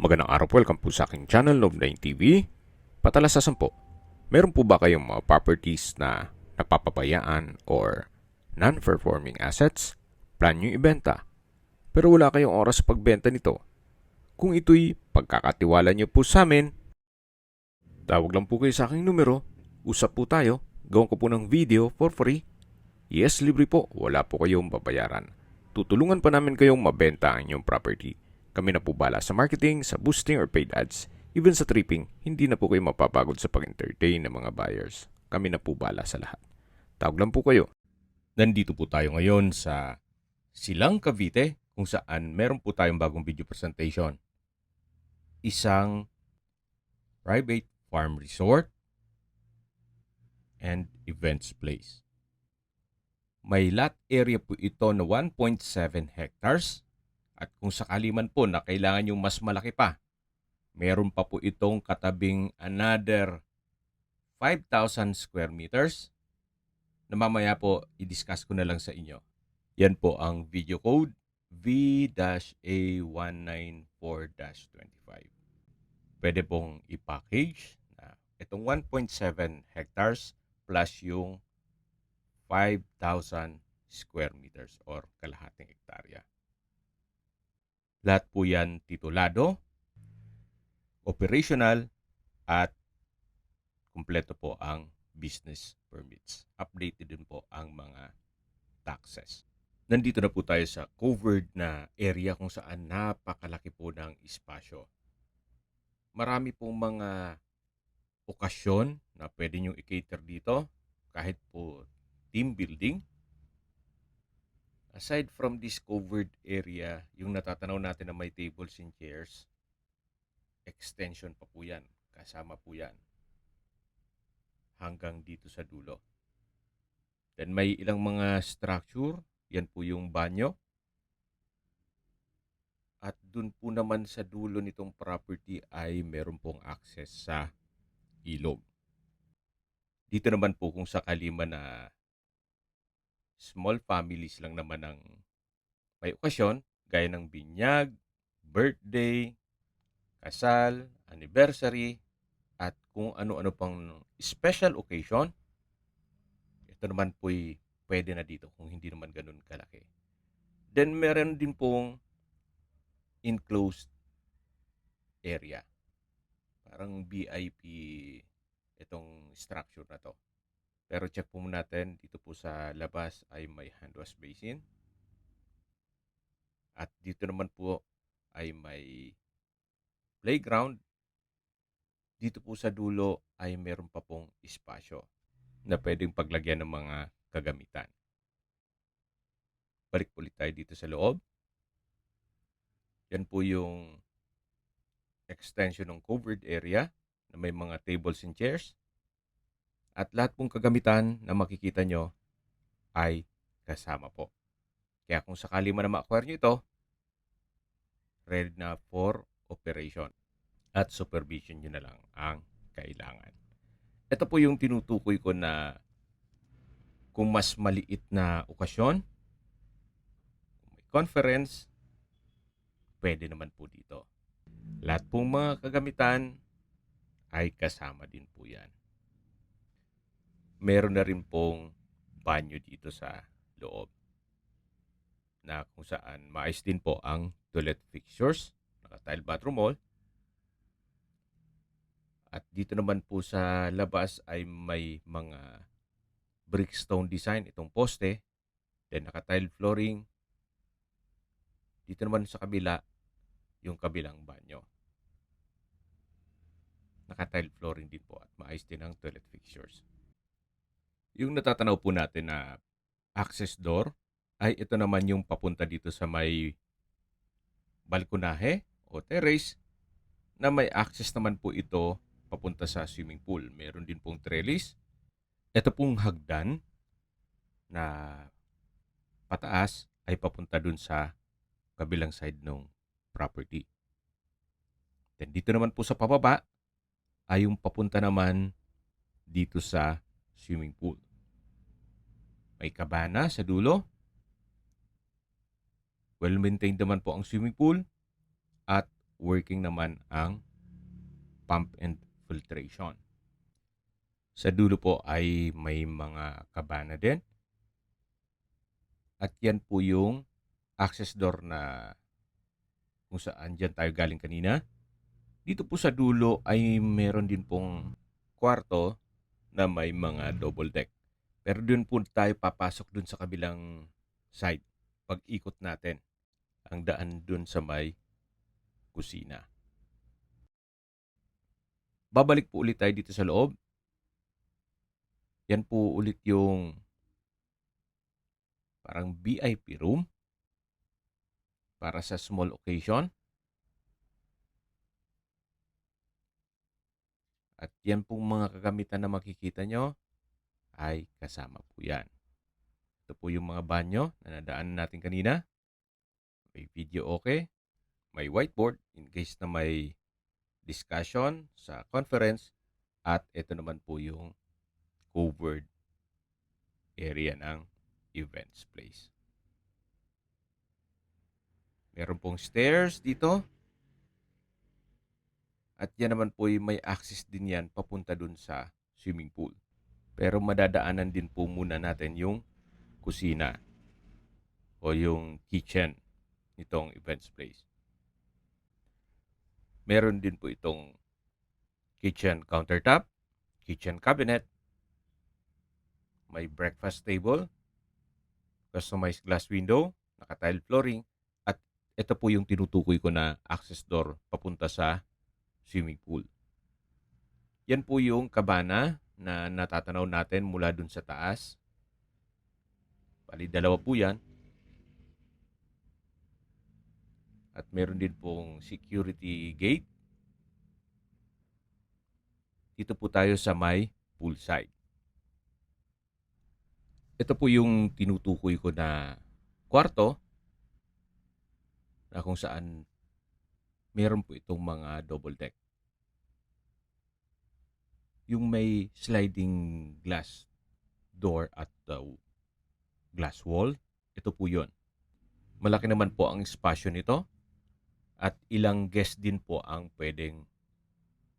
Magandang araw po, welcome po sa aking channel, Love9 TV. Patalasasan po, meron po ba kayong mga properties na napapabayaan or non-performing assets? Plan nyo ibenta, pero wala kayong oras sa pagbenta nito. Kung ito'y pagkakatiwala nyo po sa amin, tawag lang po kayo sa aking numero, usap po tayo, gawin ko po ng video for free. Yes, libre po, wala po kayong babayaran. Tutulungan pa namin kayong mabenta ang inyong property. Kami na po bala sa marketing, sa boosting or paid ads. Even sa tripping, hindi na po kayo mapapagod sa pag-entertain ng mga buyers. Kami na po bala sa lahat. Tawag lang po kayo. Nandito po tayo ngayon sa Silang Cavite kung saan meron po tayong bagong video presentation. Isang private farm resort and events place. May lot area po ito na 1.7 hectares. At kung sakali man po na kailangan yung mas malaki pa, meron pa po itong katabing another 5,000 square meters na mamaya po i-discuss ko na lang sa inyo. Yan po ang video code V-A194-25. Pwede pong i-package na itong 1.7 hectares plus yung 5,000 square meters or kalahating hektarya. Lahat po yan titulado, operational, at kumpleto po ang business permits. Updated din po ang mga taxes. Nandito na po tayo sa covered na area kung saan napakalaki po ng espasyo. Marami pong mga okasyon na pwede nyo i-cater dito, kahit po team building. Aside from this covered area, yung natatanaw natin na may tables and chairs, extension pa po yan. Kasama po yan. Hanggang dito sa dulo. Then may ilang mga structure. Yan po yung banyo. At dun po naman sa dulo nitong property ay meron pong access sa ilog. Dito naman po kung sakali man na small families lang naman ang may okasyon, gaya ng binyag, birthday, kasal, anniversary, at kung ano-ano pang special occasion, ito naman po'y pwede na dito kung hindi naman ganun kalaki. Then meron din pong enclosed area. Parang VIP itong structure na to. Pero check po muna natin, dito po sa labas ay may hand wash basin. At dito naman po ay may playground. Dito po sa dulo ay meron pa pong espasyo na pwedeng paglagyan ng mga kagamitan. Balik ulit tayo dito sa loob. Yan po yung extension ng covered area na may mga tables and chairs. At lahat pong kagamitan na makikita nyo ay kasama po. Kaya kung sakali man na ma-acquire nyo ito, ready na for operation. At supervision nyo na lang ang kailangan. Ito po yung tinutukoy ko na kung mas maliit na okasyon, kung may conference, pwede naman po dito. Lahat pong mga kagamitan ay kasama din po yan. Meron na rin pong banyo dito sa loob na kung saan maayos din po ang toilet fixtures, naka-tile bathroom wall. At dito naman po sa labas ay may mga brickstone design itong poste, then naka-tile flooring. Dito naman sa kabila yung kabilang banyo. Naka-tile flooring din po at maayos din ang toilet fixtures. Yung natatanaw po natin na access door ay ito naman yung papunta dito sa may balkonahe o terrace na may access naman po ito papunta sa swimming pool. Meron din pong trellis. Ito pong hagdan na pataas ay papunta dun sa kabilang side ng property. Then dito naman po sa pababa ay yung papunta naman dito sa swimming pool. May kabana sa dulo. Well-maintained naman po ang swimming pool at working naman ang pump and filtration. Sa dulo po ay may mga kabana din. At yan po yung access door na kung saan dyan tayo galing kanina. Dito po sa dulo ay meron din pong kwarto na may mga double deck. Pero dun po tayo papasok dun sa kabilang side. Pag ikot natin ang daan dun sa may kusina. Babalik po ulit tayo dito sa loob. Yan po ulit yung parang VIP room para sa small occasion. At yan pong mga kagamitan na makikita nyo ay kasama po yan. Ito po yung mga banyo na nadaanan natin kanina. May video okay. May whiteboard in case na may discussion sa conference. At ito naman po yung covered area ng events place. Meron pong stairs dito. At yan naman po yung may access din yan papunta dun sa swimming pool. Pero madadaanan din po muna natin yung kusina o yung kitchen nitong events place. Meron din po itong kitchen countertop, kitchen cabinet, may breakfast table, customized glass window, naka-tile flooring, at ito po yung tinutukoy ko na access door papunta sa swimming pool. Yan po yung kabana na natatanaw natin mula dun sa taas. Bali, dalawa po yan. At meron din pong security gate. Dito po tayo sa may poolside. Ito po yung tinutukoy ko na kwarto na kung saan meron po itong mga double deck. Yung may sliding glass door at glass wall, ito po yun. Malaki naman po ang espasyo nito at ilang guest din po ang pwedeng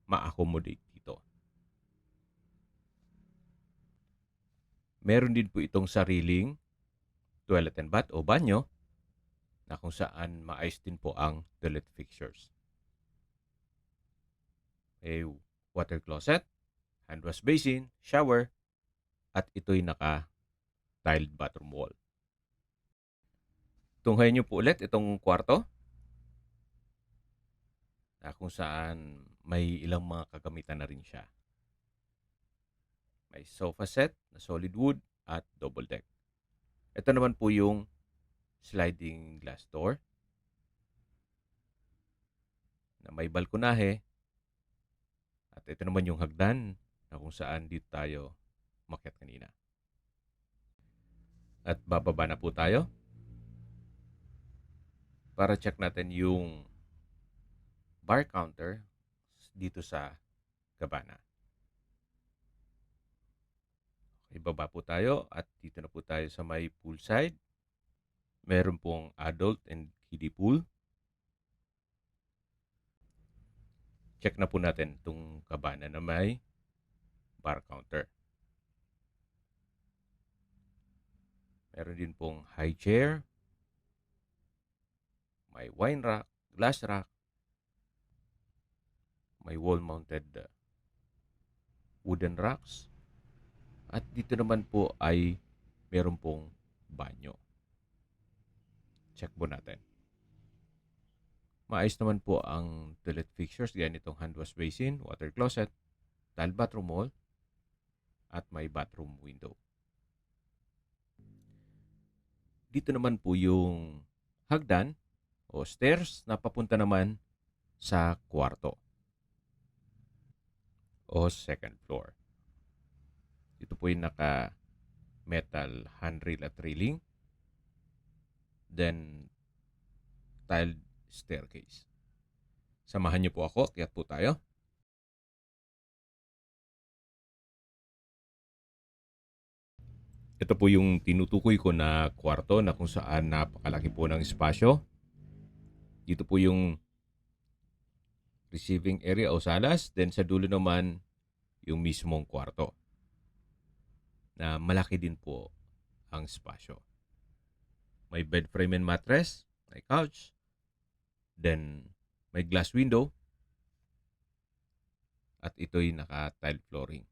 ma-accommodate dito. Meron din po itong sariling toilet and bath o banyo na kung saan maayos din po ang toilet fixtures. May water closet, hand wash basin, shower, at ito'y naka-tiled bathroom wall. Tunghayin niyo po ulit itong kwarto na kung saan may ilang mga kagamitan na rin siya. May sofa set na solid wood at double deck. Ito naman po yung sliding glass door na may balkonahe. At ito naman yung hagdan na kung saan dito tayo umakyat kanina. At bababa na po tayo para check natin yung bar counter dito sa kabana. Ibaba po tayo at dito na po tayo sa may poolside. Meron pong adult and kiddie pool. Check na po natin itong kabana na may bar counter. Meron din pong high chair. May wine rack, glass rack. May wall-mounted wooden racks. At dito naman po ay meron pong banyo. Check po natin. Maayos naman po ang toilet fixtures. Ganyan itong hand wash basin, water closet, tile bathroom wall, at may bathroom window. Dito naman po yung hagdan o stairs na papunta naman sa kwarto o second floor. Ito po yung naka-metal handrail at railing. Then, tiled staircase. Samahan niyo po ako. Akyat po tayo. Ito po yung tinutukoy ko na kwarto na kung saan napakalaki po ng espasyo. Dito po yung receiving area o salas. Then sa dulo naman, yung mismong kwarto. Na malaki din po ang spasyo. May bed frame and mattress, may couch, then may glass window, at ito'y naka-tile flooring.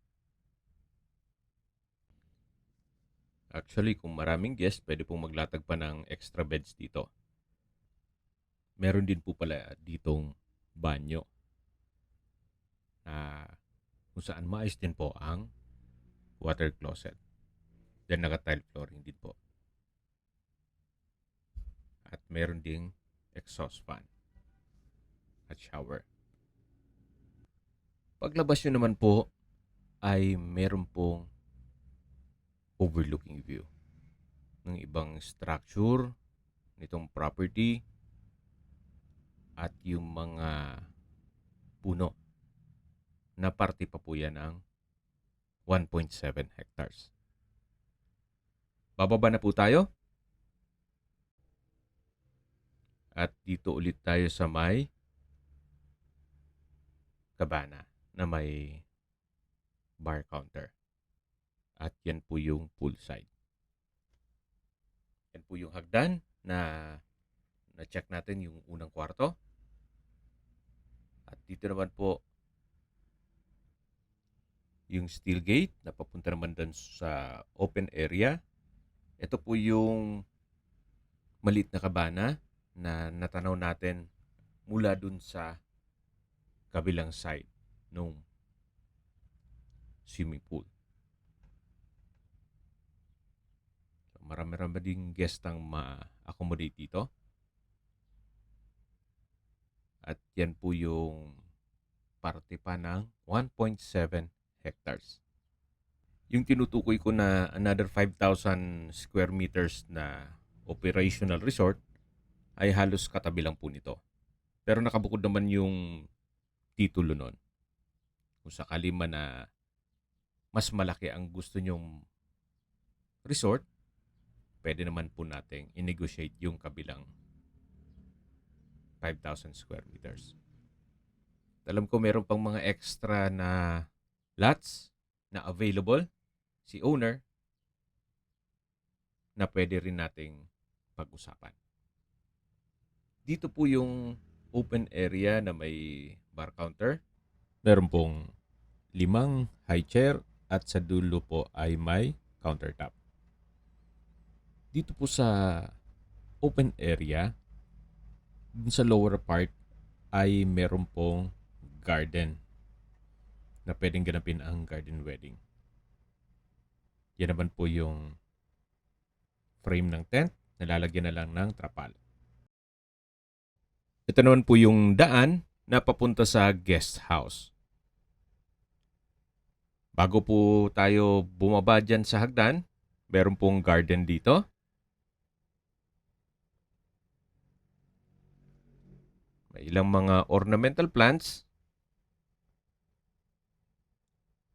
Actually, kung maraming guest, pwede pong maglatag pa ng extra beds dito. Meron din po pala ditong banyo na kung saan maayos din po ang water closet. Then naka-tile flooring din po. At meron ding exhaust fan at shower. Paglabas nyo naman po ay meron pong overlooking view ng ibang structure nitong property at yung mga puno na parte pa po yan ng 1.7 hectares. Bababa na po tayo. At dito ulit tayo sa may kabana na may bar counter. At yan po yung poolside. Yan po yung hagdan na na-check natin yung unang kwarto. At dito naman po yung steel gate na papunta naman dun sa open area. Ito po yung maliit na kabana na natanaw natin mula dun sa kabilang side ng swimming pool. So, marami-rami ding guest ang ma-accommodate dito. At yan po yung parte pa ng 1.7 hectares. Yung tinutukoy ko na another 5,000 square meters na operational resort ay halos katabi lang po nito. Pero nakabukod naman yung titulo nun. Kung sakali man na mas malaki ang gusto nyong resort, pwede naman po nating i-negotiate yung kabilang 5,000 square meters. Alam ko meron pang mga extra na lots na available si owner na pwede rin nating pag-usapan. Dito po yung open area na may bar counter. Meron pong 5 high chair at sa dulo po ay may countertop. Dito po sa open area, dun sa lower part ay meron pong garden na pwedeng ganapin ang garden wedding. Yan naman po yung frame ng tent na lalagyan na lang ng trapal. Ito naman po yung daan na papunta sa guest house. Bago po tayo bumaba dyan sa hagdan, meron pong garden dito. May ilang mga ornamental plants.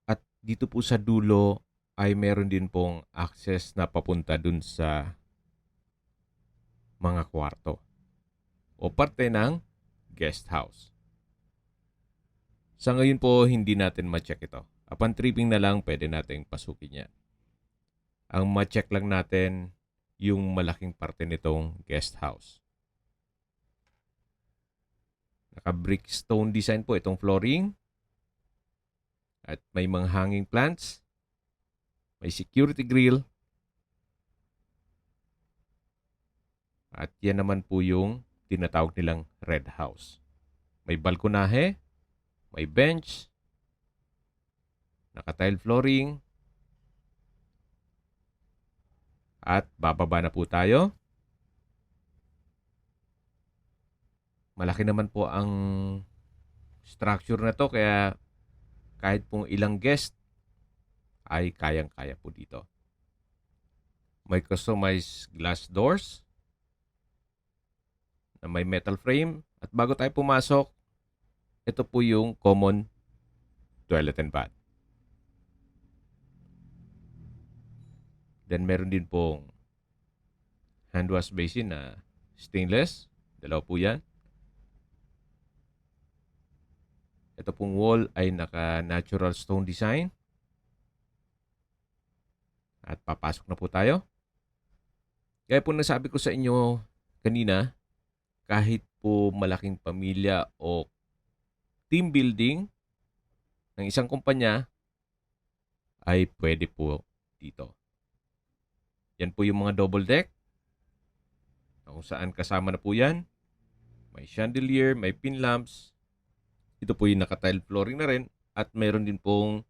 At dito po sa dulo ay meron din pong access na papunta dun sa mga kwarto o parte ng guest house. Sa ngayon po, hindi natin ma-check ito. Upon tripping na lang, pwede nating pasukin yan. Ang ma-check lang natin yung malaking parte nitong guest house. Naka-brick stone design po itong flooring. At may mga hanging plants. May security grill. At yan naman po yung tinatawag nilang red house. May balkonahe, may bench, naka-tile flooring, at bababa na po tayo. Malaki naman po ang structure na to kaya kahit pong ilang guest ay kayang-kaya po dito. May customized glass doors na may metal frame. At bago tayo pumasok, ito po yung common toilet and bath. Then meron din pong hand wash basin na stainless. Dalawa po yan. Ito pong wall ay naka-natural stone design. At papasok na po tayo. Kaya po nasabi ko sa inyo kanina, kahit po malaking pamilya o team building ng isang kumpanya, ay pwede po dito. Yan po yung mga double deck, kung saan kasama na po yan. May chandelier, may pin lamps. Ito po yung naka-tile flooring na rin. At mayroon din pong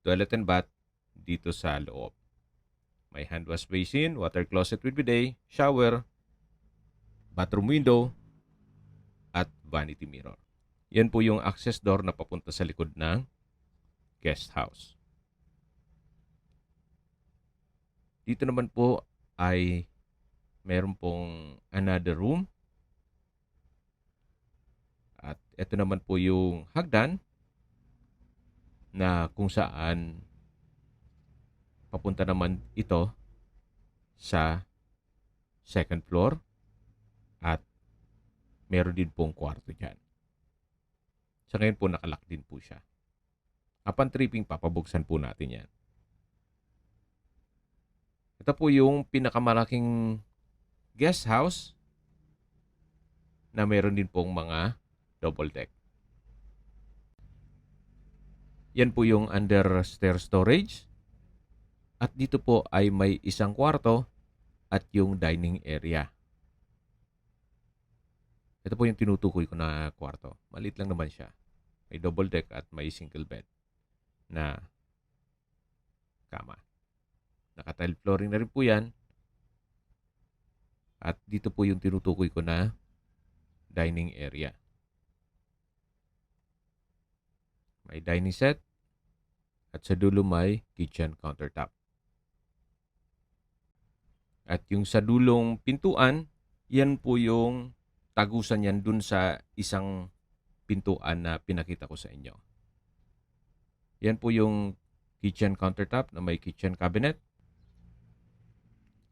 toilet and bath dito sa loob. May hand wash basin, water closet with bidet, shower, bathroom window, at vanity mirror. Yan po yung access door na papunta sa likod ng guest house. Dito naman po ay meron pong another room. At ito naman po yung hagdan na kung saan papunta naman ito sa second floor at meron din pong kwarto dyan. Sa ngayon po nakalock din po siya. Upon tripping, papabuksan po natin yan. Ito po yung pinakamalaking guest house na meron din pong mga double deck. Yan po yung under stair storage. At dito po ay may isang kwarto at yung dining area. Ito po yung tinutukoy ko na kwarto. Maliit lang naman siya. May double deck at may single bed na kama. Naka-tile flooring na rin po yan. At dito po yung tinutukoy ko na dining area. May dining set at sa dulo may kitchen countertop. At yung sa dulong pintuan, yan po yung tagusan yan dun sa isang pintuan na pinakita ko sa inyo. Yan po yung kitchen countertop na may kitchen cabinet.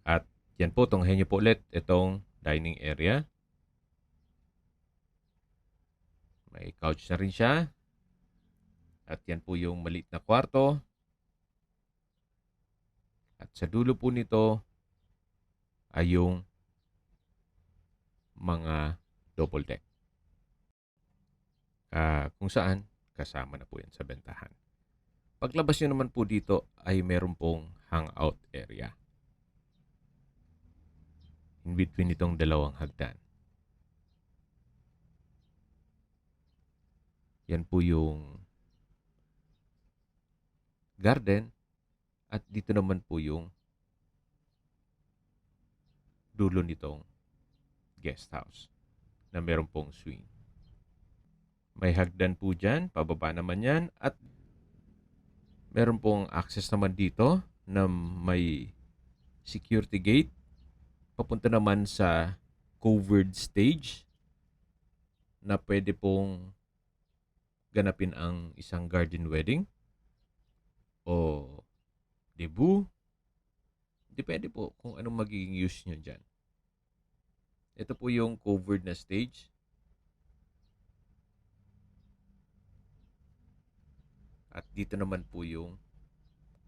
At yan po, tunghayin niyo po ulit itong dining area. May couch na rin siya. At yan po yung maliit na kwarto. At sa dulo po nito ay yung mga double deck. Kung saan, kasama na po yan sa bentahan. Paglabas nyo naman po dito ay meron pong hangout area. In between itong dalawang hagdan. Yan po yung garden at dito naman po yung dulo nitong guest house na meron pong swing. May hagdan po dyan, pababa naman yan at meron pong access naman dito na may security gate papunta naman sa covered stage na pwede pong ganapin ang isang garden wedding o debut. Depende po kung anong magiging use nyo dyan. Ito po yung covered na stage. At dito naman po yung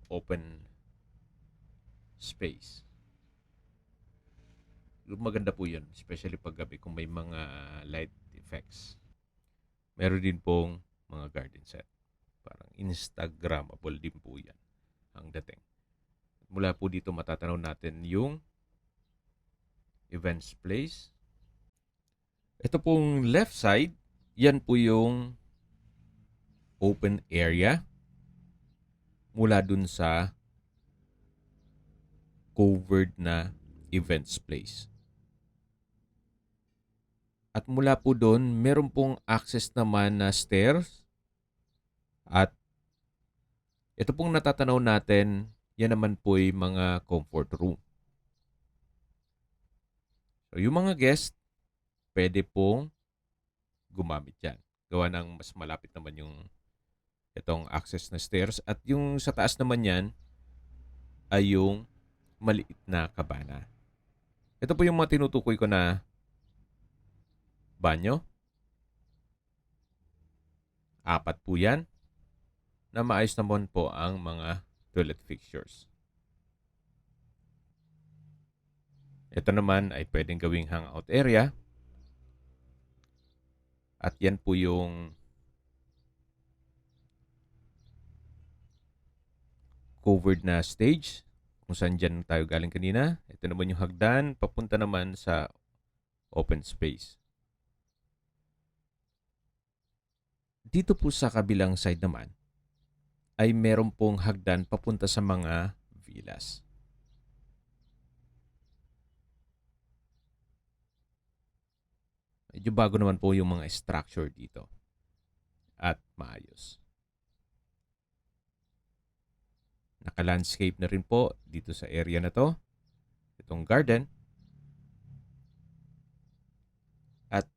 open space. Maganda po yun, especially pag gabi kung may mga light effects. Meron din pong mga garden set. Parang Instagrammable din po yan ang dating. Mula po dito matatanaw natin yung events place. Ito pong left side, yan po yung open area mula dun sa covered na events place. At mula po doon, meron pong access naman na stairs. At ito pong natatanaw natin, yan naman po ay mga comfort room. So yung mga guest, pwede pong gumamit yan. Gawa ng mas malapit naman yung itong access na stairs. At yung sa taas naman yan, ay yung maliit na kabana. Ito po yung mga tinutukoy ko na banyo, Apat po yan na maayos naman po ang mga toilet fixtures. Ito naman ay pwedeng gawing hangout area. At yan po yung covered na stage kung saan dyan tayo galing kanina. Ito naman yung hagdan papunta naman sa open space. Dito po sa kabilang side naman ay meron pong hagdan papunta sa mga villas. Medyo bago naman po yung mga structure dito at maayos. Naka-landscape na rin po dito sa area na to. Itong garden. At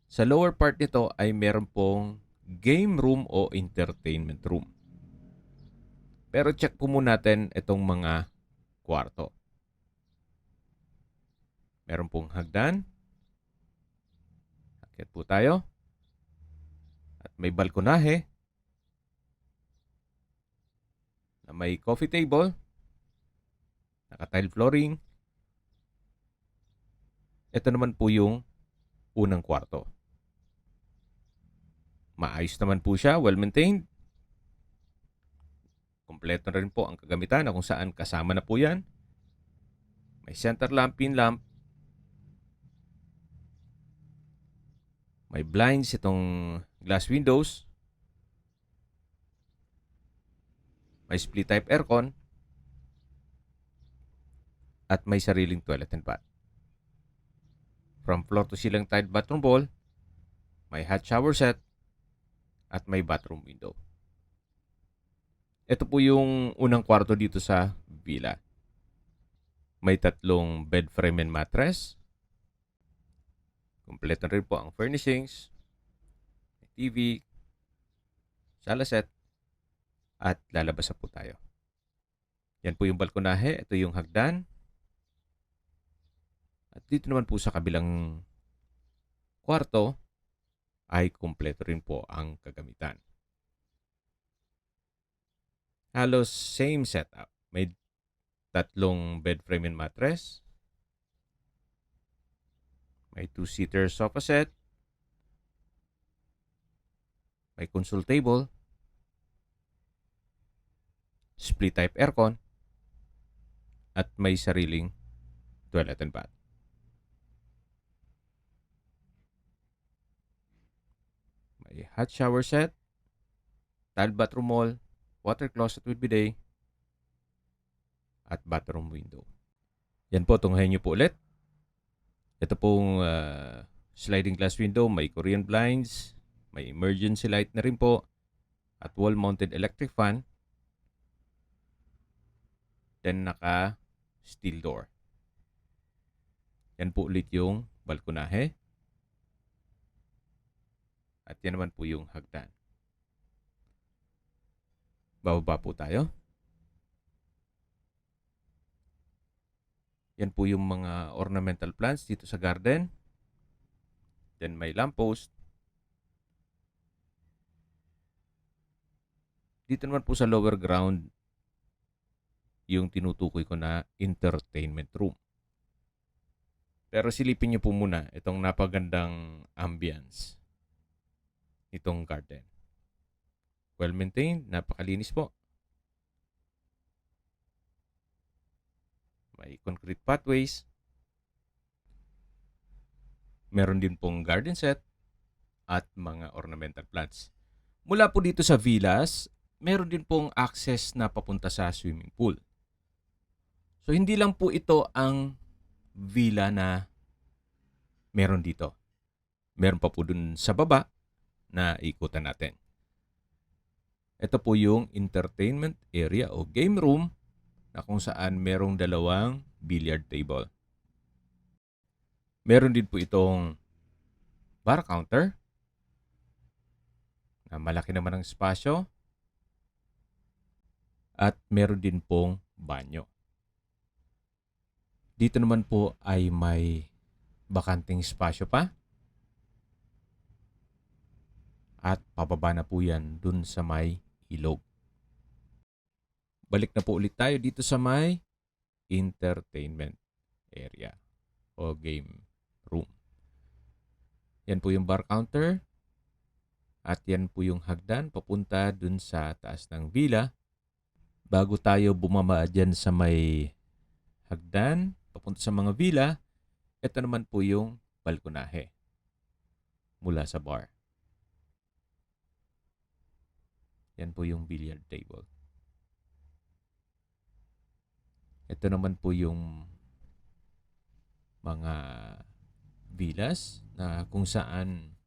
sa lower part nito ay meron pong game room o entertainment room. Pero check po muna natin itong mga kwarto. Meron pong hagdan. Akyat po tayo. At may balkonahe. Na may coffee table. Naka-tile flooring. Ito naman po yung unang kwarto. Maayos naman po siya, well-maintained. Kompleto na rin po ang kagamitan na kung saan kasama na po yan. May center lamp, pin lamp. May blinds itong glass windows. May split type aircon. At may sariling toilet and bath. From floor to ceiling tiled bathroom wall. May hot shower set. At may bathroom window. Ito po yung unang kwarto dito sa villa. May 3 bed frame and mattress. Kompleto rin po ang furnishings. May TV. Sala set. At lalabas na po tayo. Yan po yung balkonahe. Ito yung hagdan. At dito naman po sa kabilang kwarto ay kompleto rin po ang kagamitan. Halos same setup. May 3 bed frame and mattress. May 2-seater sofa set. May console table. Split type aircon. At may sariling toilet and bath. May hot shower set. Tile bathroom wall. Water closet with bidet. At bathroom window. Yan po, tunghayin nyo po ulit. Ito pong sliding glass window, may Korean blinds, may emergency light na rin po, at wall-mounted electric fan. Then naka-steel door. Yan po ulit yung balkonahe. At yan naman po yung hagdan. Bababa po tayo. Yan po yung mga ornamental plants dito sa garden. Then may lamppost. Dito naman po sa lower ground, yung tinutukoy ko na entertainment room. Pero silipin niyo po muna itong napagandang ambience. Itong garden. Well-maintained, napakalinis po. May concrete pathways. Meron din pong garden set at mga ornamental plants. Mula po dito sa villas, meron din pong access na papunta sa swimming pool. So hindi lang po ito ang villa na meron dito. Meron pa po dun sa baba na ikutan natin. Ito po yung entertainment area o game room na kung saan merong 2 billiard table. Meron din po itong bar counter na malaki naman ang espasyo at meron din pong banyo. Dito naman po ay may bakanting espasyo pa at pababa na po yan dun sa may ilog. Balik na po ulit tayo dito sa may entertainment area o game room. Yan po yung bar counter at yan po yung hagdan papunta dun sa taas ng villa. Bago tayo bumaba dyan sa may hagdan papunta sa mga villa, ito naman po yung balkonahe mula sa bar. Yan po yung billiard table. Ito naman po yung mga villas na kung saan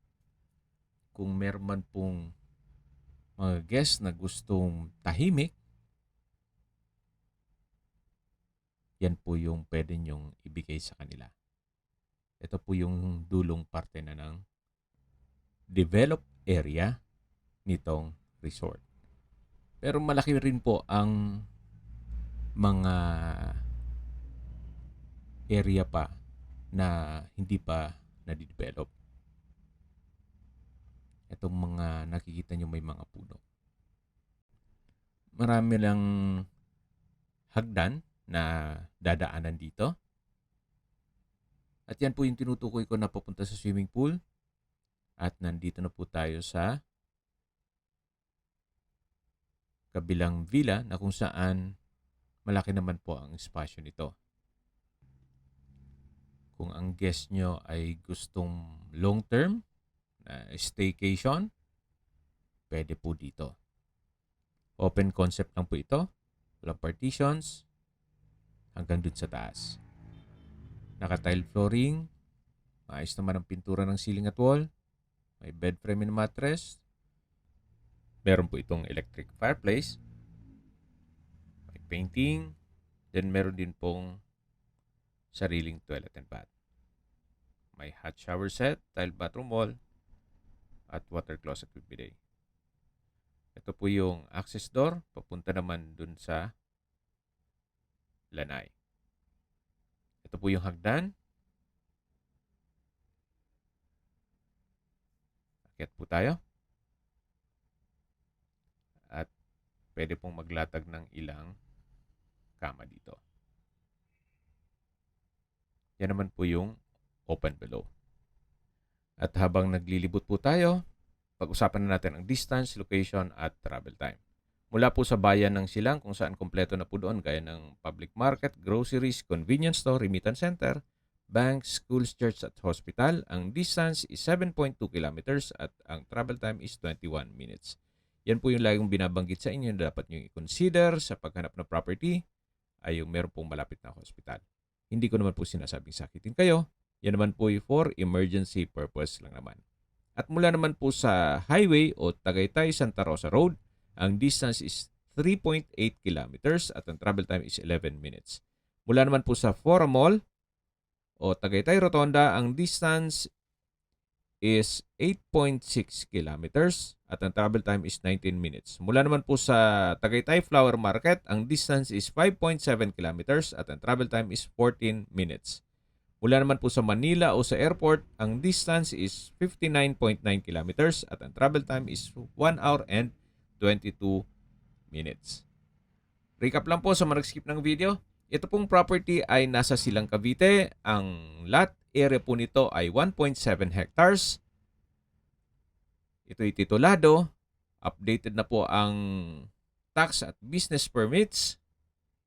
kung meron man pong mga guests na gustong tahimik, yan po yung pwede nyong ibigay sa kanila. Ito po yung dulong parte na ng developed area nitong resort. Pero malaki rin po ang mga area pa na hindi pa na-develop. Itong mga nakikita nyo may mga puno. Marami lang hagdan na dadaanan dito. At yan po yung tinutukoy ko na papunta sa swimming pool. At nandito na po tayo sa kabilang villa na kung saan malaki naman po ang espasyo nito. Kung ang guest nyo ay gustong long-term na staycation, pwede po dito. Open concept lang po ito. Walang partitions hanggang dun sa taas. Naka-tile flooring. Maayos naman ang pintura ng ceiling at wall. May bed frame and mattress. Meron po itong electric fireplace. May painting. Then meron din pong sariling toilet and bath. May hot shower set, tile bathroom wall, at water closet with bidet. Ito po yung access door. Papunta naman dun sa lanay. Ito po yung hagdan. Akyat po tayo. At pwede pong maglatag ng ilang kama dito. Yan naman po yung open below. At habang naglilibot po tayo, pag-usapan na natin ang distance, location, at travel time. Mula po sa bayan ng Silang kung saan kompleto na po doon gaya ng public market, groceries, convenience store, remittance center, banks, schools, church at hospital. Ang distance is 7.2 kilometers at ang travel time is 21 minutes. Yan po yung laging binabanggit sa inyo na dapat nyo i-consider sa paghanap ng property ay yung meron pong malapit na hospital. Hindi ko naman po sinasabing sakitin kayo. Yan naman po for emergency purpose lang naman. At mula naman po sa highway o Tagaytay-Santa Rosa Road, ang distance is 3.8 kilometers at ang travel time is 11 minutes. Mula naman po sa Fora Mall o Tagaytay Rotonda, ang distance is 8.6 kilometers at ang travel time is 19 minutes. Mula naman po sa Tagaytay Flower Market, ang distance is 5.7 kilometers at ang travel time is 14 minutes. Mula naman po sa Manila o sa airport, ang distance is 59.9 kilometers at ang travel time is 1 hour and 22 minutes. Recap lang po sa mga nag-skip ng video. Ito pong property ay nasa Silang, Cavite. Ang lot area po nito ay 1.7 hectares. Ito'y titulado. Updated na po ang tax at business permits.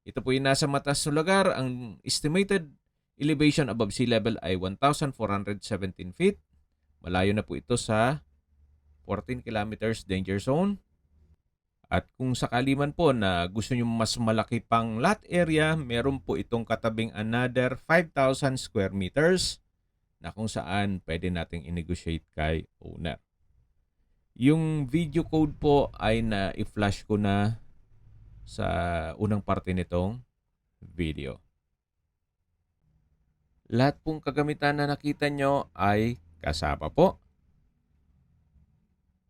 Ito po yung nasa mataas na lugar. Ang estimated elevation above sea level ay 1,417 feet. Malayo na po ito sa 14 kilometers danger zone. At kung sakali man po na gusto nyo mas malaki pang lot area, meron po itong katabing another 5,000 square meters na kung saan pwede nating i-negotiate kay owner. Yung video code po ay na-i-flash ko na sa unang parte nitong video. Lahat pong kagamitan na nakita nyo ay kasama po.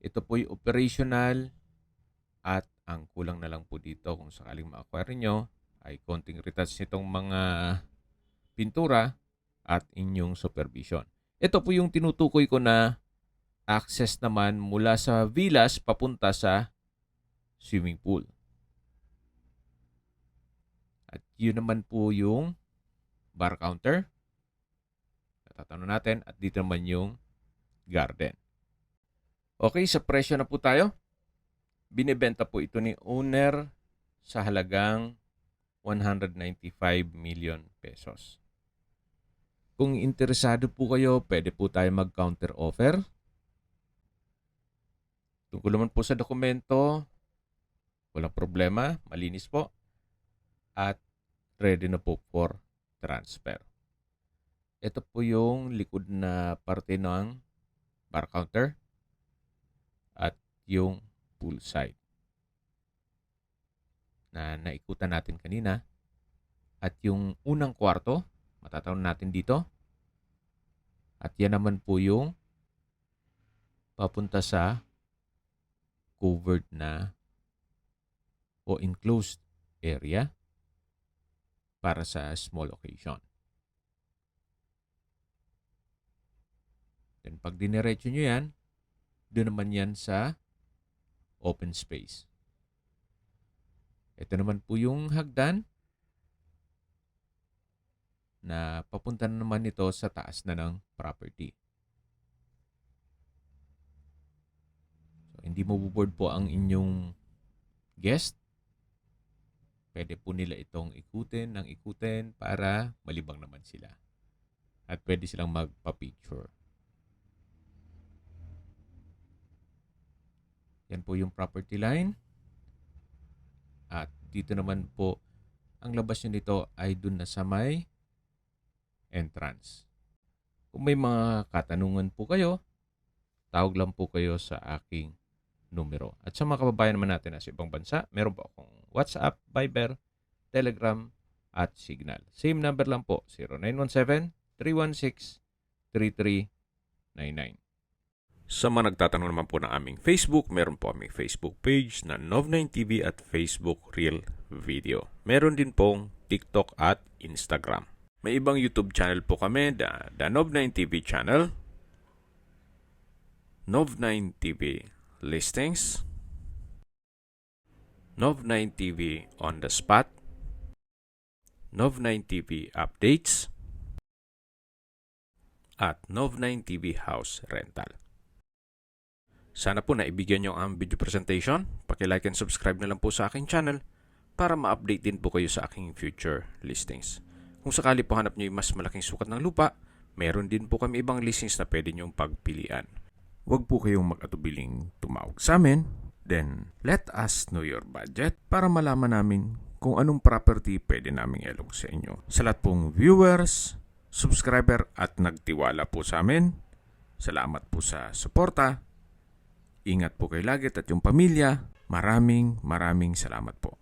Ito po'y operational. At ang kulang na lang po dito kung sakaling ma-acquire nyo ay konting retouch nitong mga pintura at inyong supervision. Ito po yung tinutukoy ko na access naman mula sa villas papunta sa swimming pool. At yun naman po yung bar counter. Natatanong natin. At dito naman yung garden. Okay, sa presyo na po tayo. Binibenta po ito ni owner sa halagang 195 million pesos. Kung interesado po kayo, pwede po tayo mag-counter offer. Tungkol naman po sa dokumento, walang problema, malinis po. At ready na po for transfer. Ito po yung likod na parte ng bar counter at yung poolside na naikutan natin kanina. At yung unang kwarto, matatawag natin dito. At yan naman po yung papunta sa covered na o enclosed area para sa small occasion. Then pag diniretso nyo yan, doon naman yan sa open space. Ito naman po yung hagdan na papunta na naman ito sa taas na ng property. So, hindi mabuboard po ang inyong guest. Pwede po nila itong ikutin ng ikutin para malibang naman sila. At pwede silang magpa-picture. Yan po yung property line. At dito naman po, ang labas nyo nito ay dun na sa may entrance. Kung may mga katanungan po kayo, tawag lang po kayo sa aking numero. At sa mga kababayan naman natin sa ibang bansa, meron po akong WhatsApp, Viber, Telegram, at Signal. Same number lang po, 0917-316-3399. Sa mga nagtatanong naman po ng aming Facebook, meron po aming Facebook page na Nov9TV at Facebook Real Video. Meron din pong TikTok at Instagram. May ibang YouTube channel po kami, the Nov9TV channel, Nov9TV Listings, Nov9TV On The Spot, Nov9TV Updates, at Nov9TV House Rental. Sana po naibigyan nyo ang video presentation. Paki-like and subscribe na lang po sa aking channel para ma-update din po kayo sa aking future listings. Kung sakali po hanap nyo yung mas malaking sukat ng lupa, meron din po kami ibang listings na pwede nyong pagpilian. Huwag po kayong mag-atubiling tumawag sa amin. Then, let us know your budget para malaman namin kung anong property pwede naming ilog sa inyo. Sa lahat pong viewers, subscriber at nagtiwala po sa amin, salamat po sa suporta. Ingat po kayo lagi at yung pamilya. Maraming salamat po.